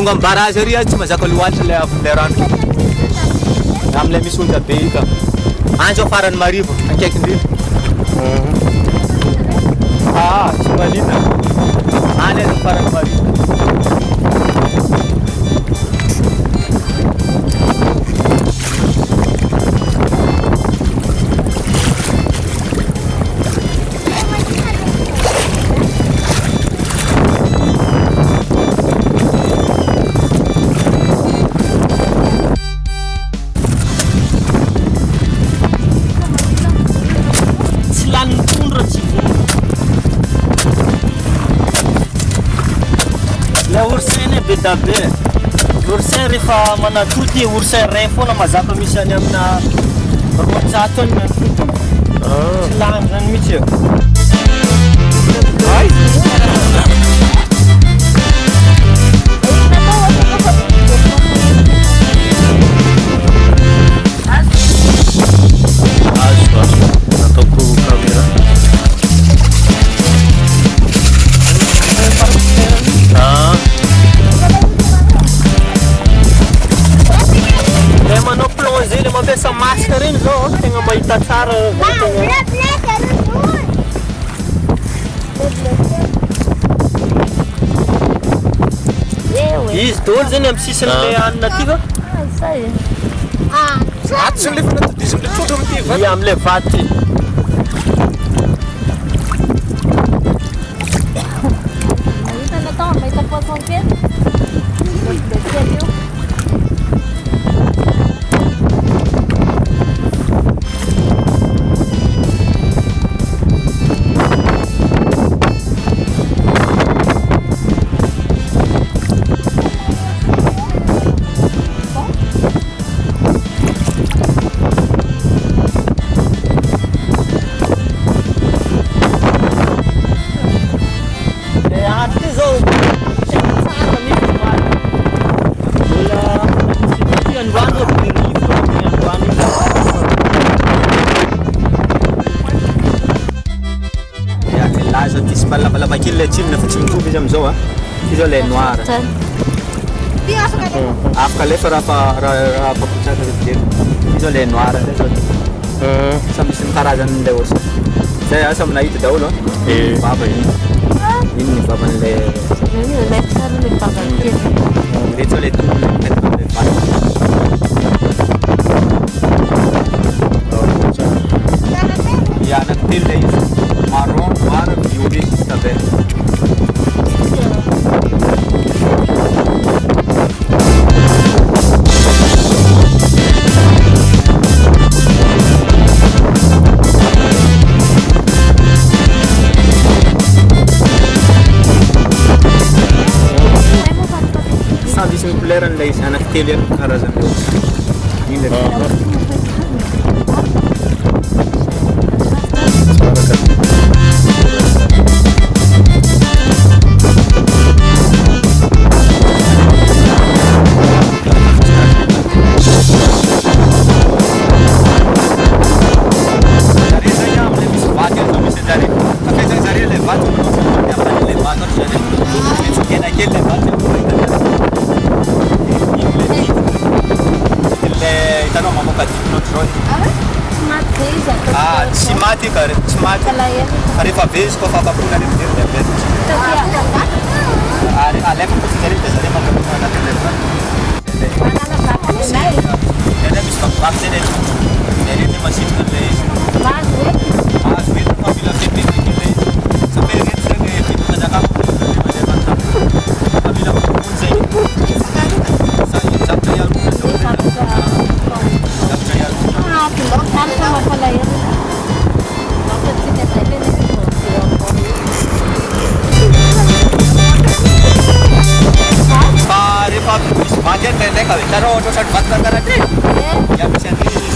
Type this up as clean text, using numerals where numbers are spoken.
tonga amin'ny barazy ary tsy mazaka loatra le avon'ilay rano amin'ilay misy onja be hita anjo ao farany marivo akaiky indrindra tsy malina any azy farany marivo be oursin rehefa manatody oursin ray foana mazaka misy any amina roanjato any manatody tsy lany zany mihitsy eo nataoko kamera manao plongé le mampiasa masque reny zao tegna mahita tsara izy dôly zany amin'ny sisin'le hanina ty va atsy le fanatodiziny le trondro amity i amin'le vaty le tsinona fa tsy mitovy izy amizao izy zao le noir afaka alefa raha fapotsaka izy zao le noir zay zao samy misy ny karazan'le ours zay samy nahita daholo baba iny ny baban'le reto zao le tombony le vato anankitelo le izy marron noir violet jusqu'à vert samby isy ny couleurny le izy anankitelo ihany karazany iny le tsy maty ka tsy maty rehefa vezy koa fa afapona rehefa very dia very alefa fotsiny rehefa zare mampapona anatin'le zay misy vakivaky zay le rety masitrika le izy azo enty fa mila fetretriky le sa fe rety zay le fetona zakako fa mila fotopony zay sa zavatra iaro zavatra iaro fa rehefa misy vaty any ndraindraika hoe tarao ohatrany vaty karakara ty ia misy any